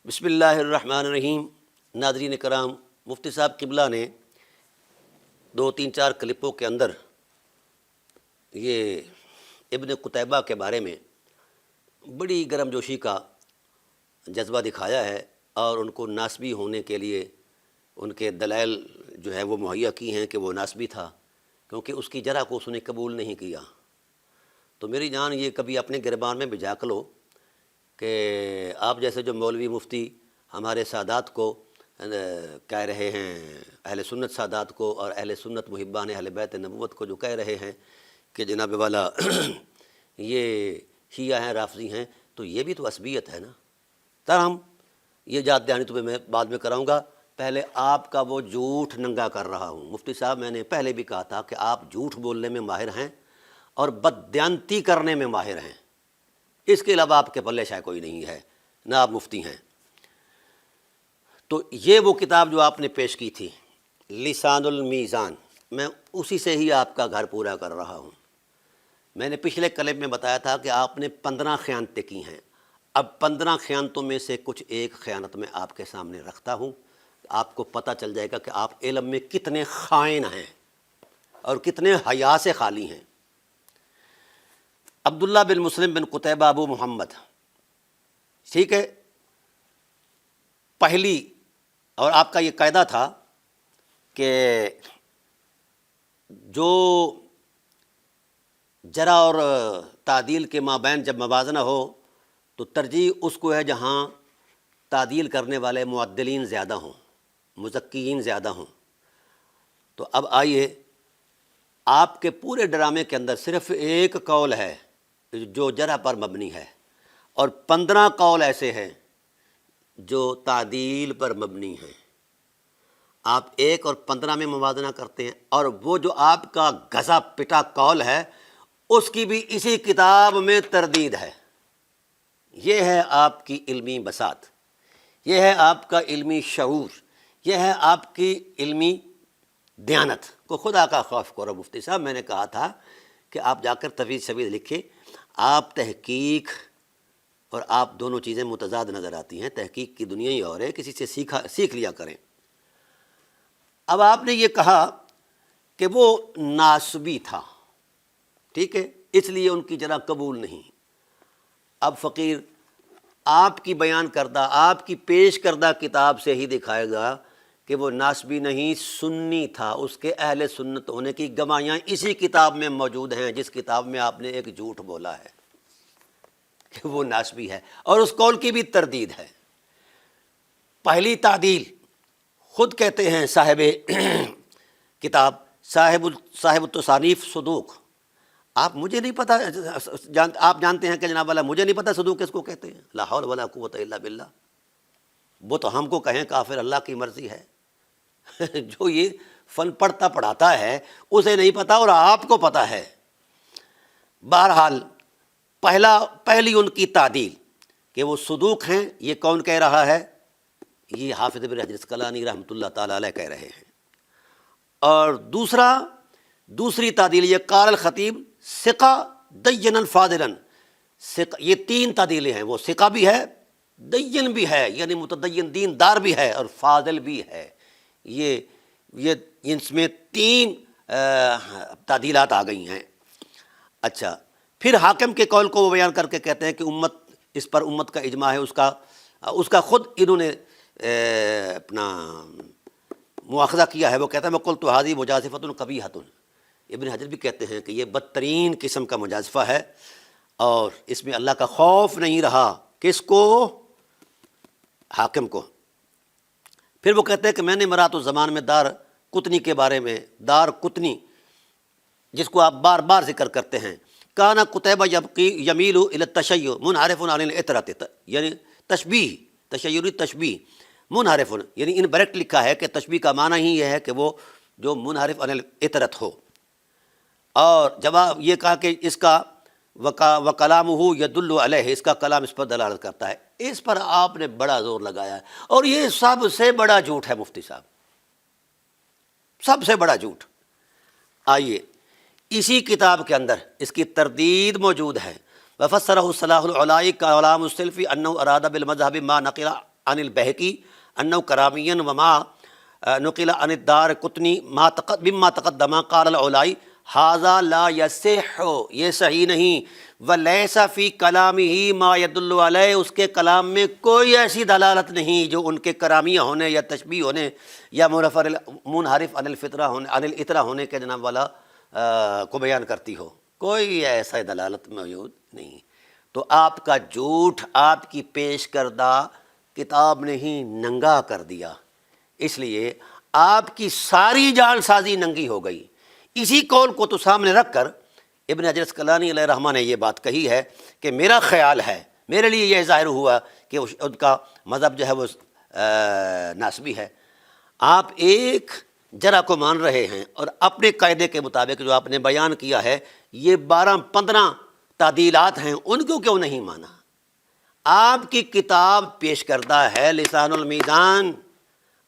بسم اللہ الرحمن الرحیم۔ ناظرین کرام، مفتی صاحب قبلہ نے 2-3-4 کلپوں کے اندر یہ ابن قتیبہ کے بارے میں بڑی گرم جوشی کا جذبہ دکھایا ہے اور ان کو ناسبی ہونے کے لیے ان کے دلائل جو ہے وہ مہیا کی ہیں کہ وہ ناسبی تھا، کیونکہ اس کی جرح کو اس نے قبول نہیں کیا۔ تو میری جان یہ کبھی اپنے گربان میں بجا کر لو کہ آپ جیسے جو مولوی مفتی ہمارے سادات کو کہہ رہے ہیں، اہل سنت سادات کو اور اہل سنت محبان اہل بیت نبوت کو جو کہہ رہے ہیں کہ جناب والا یہ شیعہ ہیں، رافضی ہیں، تو یہ بھی تو عصبیت ہے نا۔ تاہم یہ یاد دہانی تمہیں میں بعد میں کراؤں گا، پہلے آپ کا وہ جھوٹ ننگا کر رہا ہوں۔ مفتی صاحب میں نے پہلے بھی کہا تھا کہ آپ جھوٹ بولنے میں ماہر ہیں اور بددیانتی کرنے میں ماہر ہیں، اس کے علاوہ آپ کے پلے شاید کوئی نہیں ہے، نہ آپ مفتی ہیں۔ تو یہ وہ کتاب جو آپ نے پیش کی تھی، لسان المیزان، میں اسی سے ہی آپ کا گھر پورا کر رہا ہوں۔ میں نے پچھلے کلپ میں بتایا تھا کہ آپ نے 15 خیانتیں کی ہیں، اب 15 خیانتوں میں سے کچھ ایک خیانت میں آپ کے سامنے رکھتا ہوں، آپ کو پتہ چل جائے گا کہ آپ علم میں کتنے خائن ہیں اور کتنے حیا سے خالی ہیں۔ عبداللہ بن مسلم بن قتیبہ ابو محمد، ٹھیک ہے، پہلی، اور آپ کا یہ قاعدہ تھا کہ جو جرح اور تعدیل کے مابین جب موازنہ ہو تو ترجیح اس کو ہے جہاں تعدیل کرنے والے معدلین زیادہ ہوں، مزکیین زیادہ ہوں۔ تو اب آئیے، آپ کے پورے ڈرامے کے اندر صرف ایک قول ہے جو جرح پر مبنی ہے اور 15 قول ایسے ہیں جو تعدیل پر مبنی ہیں۔ آپ 1 اور 15 میں موازنہ کرتے ہیں، اور وہ جو آپ کا گھسا پٹا قول ہے اس کی بھی اسی کتاب میں تردید ہے۔ یہ ہے آپ کی علمی بساط، یہ ہے آپ کا علمی شعور، یہ ہے آپ کی علمی دیانت کو خدا کا خوف کرو۔ مفتی صاحب میں نے کہا تھا کہ آپ جا کر طویل شویل لکھیں، آپ تحقیق اور آپ دونوں چیزیں متضاد نظر آتی ہیں، تحقیق کی دنیا ہی اور ہے، کسی سے سیکھ لیا کریں۔ اب آپ نے یہ کہا کہ وہ ناسبی تھا، ٹھیک ہے، اس لیے ان کی جرح قبول نہیں۔ اب فقیر آپ کی بیان کردہ، آپ کی پیش کردہ کتاب سے ہی دکھائے گا کہ وہ ناسبی نہیں، سنی تھا۔ اس کے اہل سنت ہونے کی گواہیاں اسی کتاب میں موجود ہیں جس کتاب میں آپ نے ایک جھوٹ بولا ہے کہ وہ ناسبی ہے، اور اس قول کی بھی تردید ہے۔ پہلی تعدیل خود کہتے ہیں صاحب کتاب، صاحب التصانیف صدوق، آپ مجھے نہیں پتہ، آپ جانتے ہیں کہ جناب والا مجھے نہیں پتہ صدوق کس کو کہتے ہیں؟ لا حول ولا قوت الا باللہ۔ وہ تو ہم کو کہیں کافر، اللہ کی مرضی ہے۔ جو یہ فن پڑھتا پڑھاتا ہے اسے نہیں پتہ اور آپ کو پتہ ہے۔ بہرحال پہلی ان کی تعدیل کہ وہ صدوق ہیں، یہ کون کہہ رہا ہے؟ یہ حافظ ابن حجر اسقلانی رحمۃ اللہ تعالی علیہ کہہ رہے ہیں۔ اور دوسری تعدیل یہ قال الخطیب ثقہ دینا فاضلا، یہ 3 تعدیلیں ہیں، وہ ثقہ بھی ہے، دین بھی ہے، یعنی متدین دیندار بھی ہے، اور فاضل بھی ہے۔ یہ اس میں 3 تعدیلات آ گئی ہیں۔ اچھا، پھر حاکم کے قول کو وہ بیان کر کے کہتے ہیں کہ اس پر امت کا اجماع ہے، اس کا خود انہوں نے اپنا مواخذہ کیا ہے۔ وہ کہتا ہے وَقُلْتُ هَذِهِ مُجَازِفَةٌ قَبِيحَةٌ، ابن حجر بھی کہتے ہیں کہ یہ بدترین قسم کا مجازفہ ہے، اور اس میں اللہ کا خوف نہیں رہا۔ کس کو؟ حاکم کو۔ پھر وہ کہتے ہیں کہ میں نے مرات الزمان میں دار قطنی کے بارے میں، دار قطنی جس کو آپ بار بار ذکر کرتے ہیں، کانا قتیبہ یمیل الی التشیع منحرف عن العطرۃ، یعنی تشیعی تشبیہ منحرف، یعنی ان بریکٹ لکھا ہے کہ تشبیہ کا معنی ہی یہ ہے کہ وہ جو منحرف عن العطرۃ ہو۔ اور جواب یہ کہا کہ اس کا وکلامہ یدل علیہ، اس کا کلام اس پر دلالت کرتا ہے۔ اس پر آپ نے بڑا زور لگایا ہے، اور یہ سب سے بڑا جھوٹ ہے مفتی صاحب، سب سے بڑا جھوٹ۔ آئیے، اسی کتاب کے اندر اس کی تردید موجود ہے۔ وفسرہ صلاح العلائی کلام السلفی انہ اراد بالمذہب ما نقل عن البہقی انہ کرامیًا وما نقل عن الدارقطنی مما تقدم قال العلائی ھذا لا یصح، یہ صحیح نہیں، ولیس فی کلامہ ما یدل علیہ، اس کے کلام میں کوئی ایسی دلالت نہیں جو ان کے کرامیہ ہونے یا تشبیہ ہونے یا منحرف عن الفطرہ ہونے کے جناب والا کو بیان کرتی ہو، کوئی ایسا دلالت موجود نہیں۔ تو آپ کا جھوٹ آپ کی پیش کردہ کتاب نے ہی ننگا کر دیا، اس لیے آپ کی ساری جعل سازی ننگی ہو گئی۔ اسی قول کو تو سامنے رکھ کر ابن حجر اسقلانی علیہ الرحمہ نے یہ بات کہی ہے کہ میرا خیال ہے، میرے لیے یہ ظاہر ہوا کہ ان کا مذہب جو ہے وہ ناسبی ہے۔ آپ ایک جرح کو مان رہے ہیں اور اپنے قاعدے کے مطابق جو آپ نے بیان کیا ہے، یہ 12-15 تعدیلات ہیں، ان کو کیوں نہیں مانا؟ آپ کی کتاب پیش کردہ ہے لسان المیزان،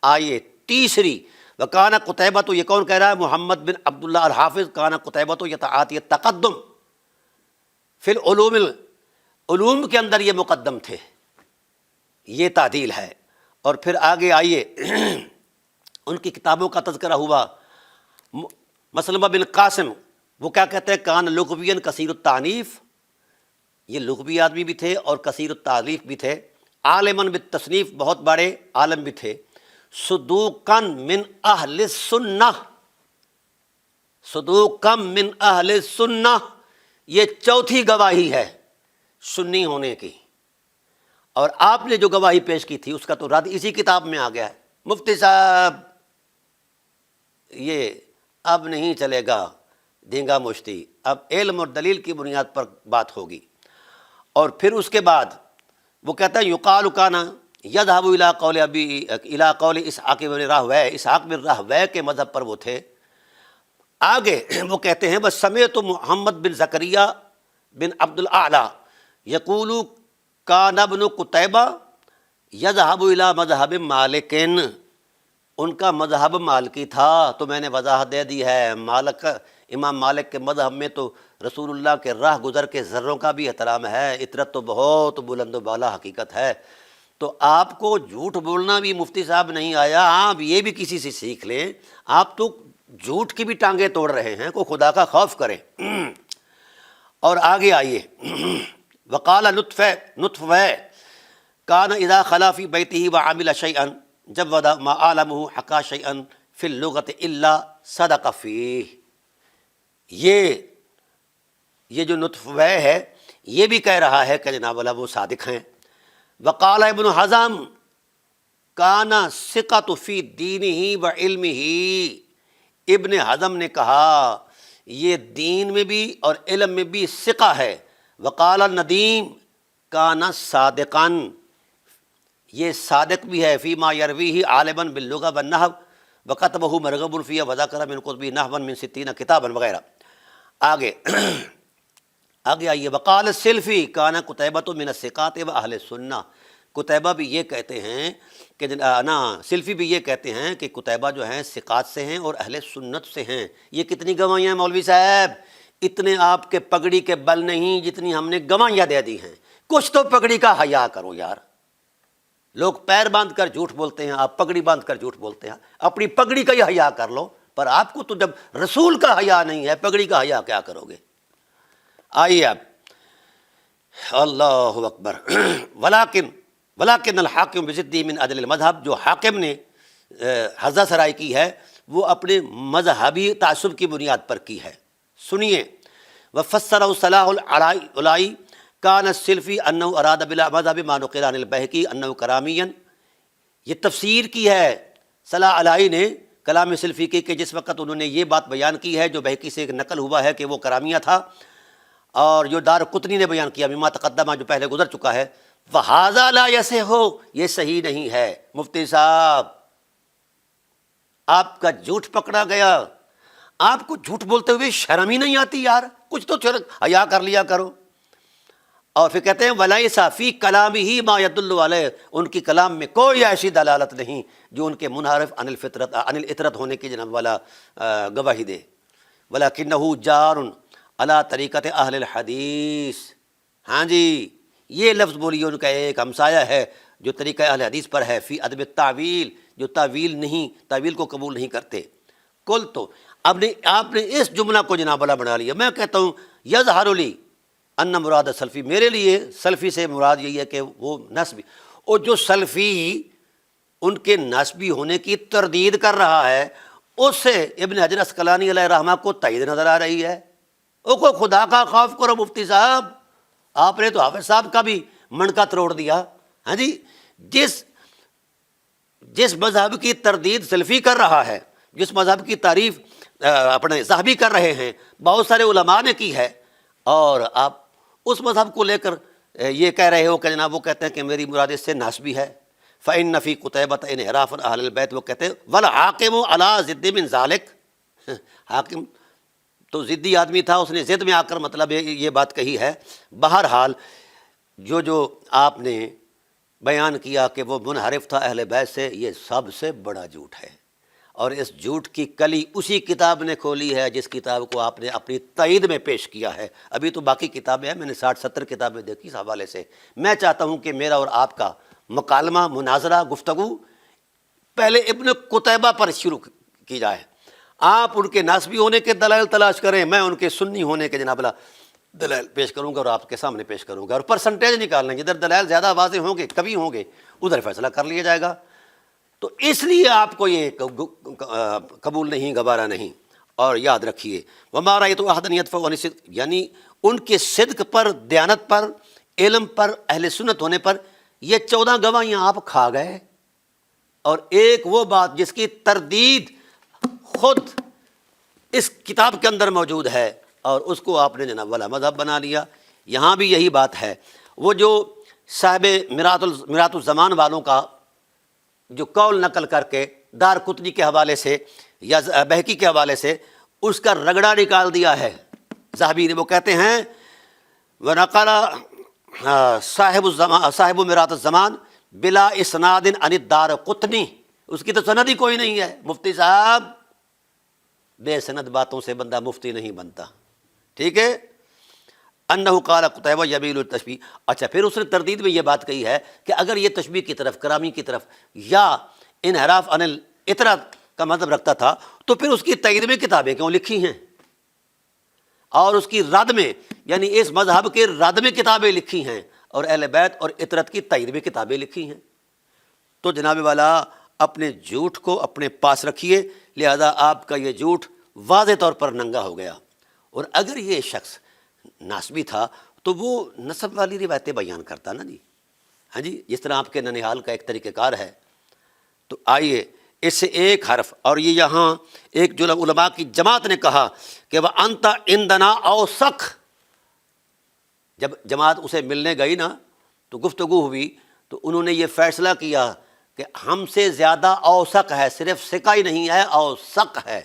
آیے 3 وکانہ قتیبہ، تو یہ کون کہہ رہا ہے؟ محمد بن عبداللہ الحافظ، کانہ قتیبہ تو یتعاطی التقدم فی العلوم، علوم کے اندر یہ مقدم تھے، یہ تعدیل ہے۔ اور پھر آگے آئیے ان کی کتابوں کا تذکرہ ہوا۔ مسلمہ بن قاسم وہ کیا کہتے ہیں؟ کان لغوین کثیر التعنیف، یہ لغوی آدمی بھی تھے اور کثیر التعلیف بھی تھے، عالماً بالتصنیف، بہت بڑے عالم بھی تھے، صدوقاً من اہل السنہ، صدوقاً من اہل السنہ، یہ چوتھی گواہی ہے سنی ہونے کی۔ اور آپ نے جو گواہی پیش کی تھی اس کا تو رد اسی کتاب میں آ گیا ہے۔ مفتی صاحب یہ اب نہیں چلے گا دینگا مشتی، اب علم اور دلیل کی بنیاد پر بات ہوگی۔ اور پھر اس کے بعد وہ کہتا ہے یقال کان یذهب الی قول اسحاق بن راہویہ، اسحاق بن راہویہ کے مذہب پر وہ تھے۔ آگے وہ کہتے ہیں بس سمعت محمد بن زکریا بن عبد الاعلی یقول کان ابن قتیبہ یذهب الی مذہب مالک، ان کا مذہب مالکی تھا، تو میں نے وضاحت دے دی ہے، امام مالک کے مذہب میں تو رسول اللہ کے راہ گزر کے ذروں کا بھی احترام ہے، اطرت تو بہت بلند و بالا حقیقت ہے۔ تو آپ کو جھوٹ بولنا بھی مفتی صاحب نہیں آیا، آپ یہ بھی کسی سے سیکھ لیں، آپ تو جھوٹ کی بھی ٹانگیں توڑ رہے ہیں، کوئی خدا کا خوف کرے۔ اور آگے آئیے، وقال نطفہ کان اذا خلا فی بیتہ وعمل شیئا جود ما عالمہ حقا شیئا فی اللغت الا صدق فیہ، یہ جو نطفہ ہے یہ بھی کہہ رہا ہے کہ جناب والا وہ صادق ہیں۔ وقال ابن حزم کان ثقۃ فی دینہ وعلمہ، ابن حزم نے کہا یہ دین میں بھی اور علم میں بھی ثقہ ہے۔ وقال الندیم کان صادقا، یہ صادق بھی ہے، فیما یرویہ عالما باللغہ والنحو وکتبہ مرغب فیہ وذکر من کتبہ نحوا من 60 کتابا وغیرہ۔ آگے آئیے، وقال السلفی کان قتیبۃ من الثقات و اہل السنہ، قتیبہ بھی یہ کہتے ہیں کہ سلفی بھی یہ کہتے ہیں کہ قتیبہ جو ہیں ثقات سے ہیں اور اہل سنت سے ہیں۔ یہ کتنی گواہیاں ہیں مولوی صاحب؟ اتنے آپ کے پگڑی کے بل نہیں جتنی ہم نے گواہیاں دے دی ہیں۔ کچھ تو پگڑی کا حیا کرو یار، لوگ پیر باندھ کر جھوٹ بولتے ہیں، آپ پگڑی باندھ کر جھوٹ بولتے ہیں، اپنی پگڑی کا ہی حیا کر لو۔ پر آپ کو تو جب رسول کا حیا نہیں ہے، پگڑی کا حیا کیا کرو گے؟ آئیے اب، اللہ اکبر۔ ولیکن الحاکم بضدہ من اجل المذہب، جو حاکم نے حضہ سرائی کی ہے وہ اپنے مذہبی تعصب کی بنیاد پر کی ہے۔ سنیے، وفسرہ صلاح العلائی کان السلفی انہ اراد بالمذہب ما نقل عن البہقی انہ کرامیًا، یہ تفسیر کی ہے صلاح علائی نے کلام سلفی کی کہ جس وقت انہوں نے یہ بات بیان کی ہے جو بہقی سے نقل ہوا ہے کہ وہ کرامیہ تھا، اور جو دارقطنی نے بیان کیا مما تقدمہ جو پہلے گزر چکا ہے، وہذا لا یصح، یہ صحیح نہیں ہے۔ مفتی صاحب آپ کا جھوٹ پکڑا گیا، آپ کو جھوٹ بولتے ہوئے شرم ہی نہیں آتی یار، کچھ تو حیا کر لیا کرو۔ اور پھر کہتے ہیں ولیس فی کلامہ ما یدل علیہ، ان کی کلام میں کوئی ایسی دلالت نہیں جو ان کے منحرف عن الفطرت ہونے کی جناب والا گواہی دے۔ ولکنہ جار علی طریقت اہل الحدیث، ہاں جی، یہ لفظ بولیے ان کا ایک ہمسایہ ہے جو طریقہ اہل حدیث پر ہے، فی ادب تعویل، جو تعویل کو قبول نہیں کرتے۔ کل تو آپ نے اس جملہ کو جناب والا بنا لیا۔ میں کہتا ہوں یظہر لی ان مراد سلفی، میرے لیے سلفی سے مراد یہی ہے کہ وہ نسبی، اور جو سلفی ان کے نسبی ہونے کی تردید کر رہا ہے، اس سے ابن حجر عسقلانی علیہ رحمہ کو تائید نظر آ رہی ہے۔ او کو خدا کا خوف کرو مفتی صاحب، آپ نے تو حافظ صاحب کا بھی منکا توڑ دیا۔ ہاں جی، جس مذہب کی تردید سلفی کر رہا ہے، جس مذہب کی تعریف اپنے صحابی کر رہے ہیں، بہت سارے علماء نے کی ہے، اور آپ اس مذہب کو لے کر یہ کہہ رہے ہو کہ جناب وہ کہتے ہیں کہ میری مراد اس سے ناسبی ہے۔ فإن فی قتیبۃ انحراف اہل البیت، وہ کہتے ہیں والحاکم علی ضد من ذالک، حاکم تو ضدی آدمی تھا، اس نے ضد میں آ کر مطلب یہ بات کہی ہے۔ بہرحال جو آپ نے بیان کیا کہ وہ منحرف تھا اہل بیت سے، یہ سب سے بڑا جھوٹ ہے، اور اس جھوٹ کی کلی اسی کتاب نے کھولی ہے جس کتاب کو آپ نے اپنی تائید میں پیش کیا ہے۔ ابھی تو باقی کتابیں ہیں، میں نے 60-70 کتابیں دیکھی اس حوالے سے۔ میں چاہتا ہوں کہ میرا اور آپ کا مکالمہ، مناظرہ، گفتگو پہلے ابن قتیبہ پر شروع کی جائے۔ آپ ان کے ناسبی ہونے کے دلائل تلاش کریں، میں ان کے سنی ہونے کے جناب اللہ دلائل پیش کروں گا اور آپ کے سامنے پیش کروں گا، اور پرسنٹیج نکال لیں، جدھر دلائل زیادہ واضح ہوں گے، کبھی ہوں گے، ادھر فیصلہ کر لیا جائے گا۔ تو اس لیے آپ کو یہ قبول نہیں، گوارا نہیں۔ اور یاد رکھیے وما رأیت احدا یدفع عن الصدق، یعنی ان کے صدق پر، دیانت پر، علم پر، اہل سنت ہونے پر یہ 14 گواہیاں آپ کھا گئے، اور ایک وہ بات جس کی تردید خود اس کتاب کے اندر موجود ہے، اور اس کو آپ نے جناب والا مذہب بنا لیا۔ یہاں بھی یہی بات ہے۔ وہ جو صاحب میرات الزمان والوں کا جو قول نقل کر کے دار قطنی کے حوالے سے یا بہقی کے حوالے سے اس کا رگڑا نکال دیا ہے ذہبی نے، وہ کہتے ہیں وَنَقَلَ صاحب میرات الزمان بلا اسناد عن الدار قطنی، اس کی تو سند ہی کوئی نہیں ہے۔ مفتی صاحب، بے سند باتوں سے بندہ مفتی نہیں بنتا، ٹھیک ہے۔ انہ قال قتیبہ یمیل التشبیہ، اچھا پھر اس نے تردید میں یہ بات کہی ہے کہ اگر یہ تشبیہ کی طرف، کرامی کی طرف یا انحراف عن الاطراء کا مطلب رکھتا تھا، تو پھر اس کی تائید میں کتابیں کیوں لکھی ہیں، اور اس کی رد میں، یعنی اس مذہب کے رد میں کتابیں لکھی ہیں، اور اہل بیت اور اطرت کی تائید میں کتابیں لکھی ہیں۔ تو جناب والا اپنے جھوٹ کو اپنے پاس رکھیے، لہذا آپ کا یہ جھوٹ واضح طور پر ننگا ہو گیا۔ اور اگر یہ شخص ناسبی تھا تو وہ نسب والی روایتیں بیان کرتا نا جی، ہاں جی، جس طرح آپ کے ننیحال کا ایک طریقہ کار ہے۔ تو آئیے اس سے ایک حرف، اور یہ یہاں ایک جو علماء کی جماعت نے کہا کہ وَأَنْتَ عِنْدَنَا أَوْسَقُ، جب جماعت اسے ملنے گئی نا تو گفتگو ہوئی، تو انہوں نے یہ فیصلہ کیا کہ ہم سے زیادہ اوثق ہے، صرف ثقہ ہی نہیں ہے، اوثق ہے۔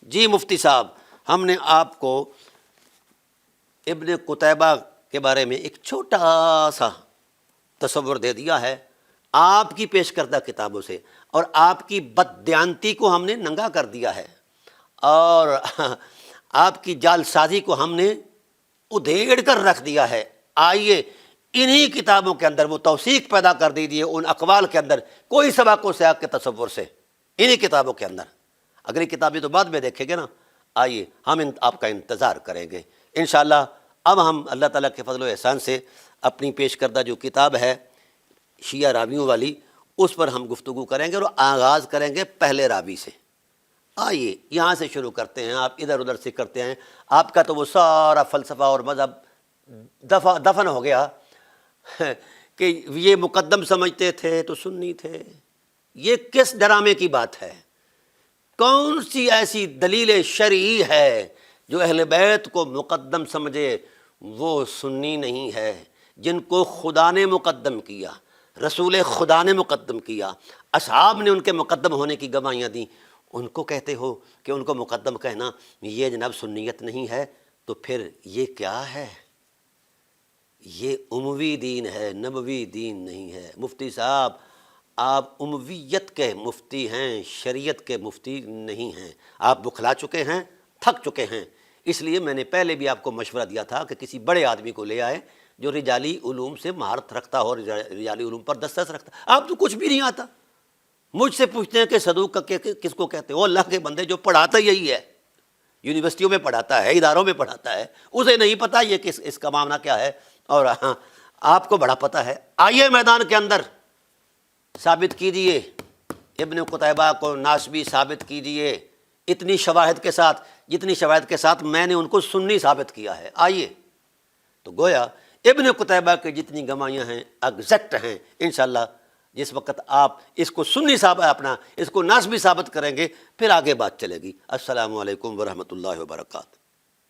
جی مفتی صاحب، ہم نے آپ کو ابن قتیبہ کے بارے میں ایک چھوٹا سا تصور دے دیا ہے آپ کی پیش کردہ کتابوں سے، اور آپ کی بددیانتی کو ہم نے ننگا کر دیا ہے، اور آپ کی جال سازی کو ہم نے ادھیڑ کر رکھ دیا ہے۔ آئیے انہی کتابوں کے اندر وہ توثیق پیدا کر دیجیے، ان اقوال کے اندر، کوئی سبق و سیاق کے تصور سے، انہی کتابوں کے اندر۔ اگلی کتابیں تو بعد میں دیکھیں گے نا، آئیے ہم آپ کا انتظار کریں گے انشاءاللہ۔ اب ہم اللہ تعالیٰ کے فضل و احسان سے اپنی پیش کردہ جو کتاب ہے شیعہ راویوں والی، اس پر ہم گفتگو کریں گے، اور آغاز کریں گے پہلے راوی سے۔ آئیے یہاں سے شروع کرتے ہیں، آپ ادھر ادھر سے کرتے ہیں، آپ کا تو وہ سارا فلسفہ اور مذہب دفن ہو گیا کہ یہ مقدم سمجھتے تھے تو سنی تھے۔ یہ کس ڈرامے کی بات ہے؟ کون سی ایسی دلیل شرعی ہے جو اہل بیت کو مقدم سمجھے وہ سنی نہیں ہے؟ جن کو خدا نے مقدم کیا، رسول خدا نے مقدم کیا، اصحاب نے ان کے مقدم ہونے کی گواہیاں دیں، ان کو کہتے ہو کہ ان کو مقدم کہنا یہ جناب سنیت نہیں ہے؟ تو پھر یہ کیا ہے؟ یہ اموی دین ہے، نبوی دین نہیں ہے۔ مفتی صاحب، آپ امویت کے مفتی ہیں، شریعت کے مفتی نہیں ہیں۔ آپ بکھلا چکے ہیں، تھک چکے ہیں۔ اس لیے میں نے پہلے بھی آپ کو مشورہ دیا تھا کہ کسی بڑے آدمی کو لے آئے جو رجالی علوم سے مہارت رکھتا ہو، رجالی علوم پر دسترس رکھتا. آپ تو کچھ بھی نہیں آتا. مجھ سے پوچھتے ہیں کہ صدوق کا کس کو کہتے ہیں؟ وہ اللہ کے بندے جو پڑھاتا یہی ہے، یونیورسٹیوں میں پڑھاتا ہے، اداروں میں پڑھاتا ہے، اسے نہیں پتہ یہ کہ اس کا معاملہ کیا ہے، اور ہاں آپ کو بڑا پتہ ہے. آئیے میدان کے اندر ثابت کیجیے، ابن قتیبہ کو ناسبی ثابت کیجیے اتنی شواہد کے ساتھ، جتنی شواہد کے ساتھ میں نے ان کو سنی ثابت کیا ہے. آئیے. تو گویا ابن قتیبہ کی جتنی گواہیاں ہیں ایگزیکٹ ہیں. انشاءاللہ جس وقت آپ اس کو سنی ثابت، اپنا اس کو ناسبی ثابت کریں گے، پھر آگے بات چلے گی. السلام علیکم ورحمۃ اللہ وبرکاتہ.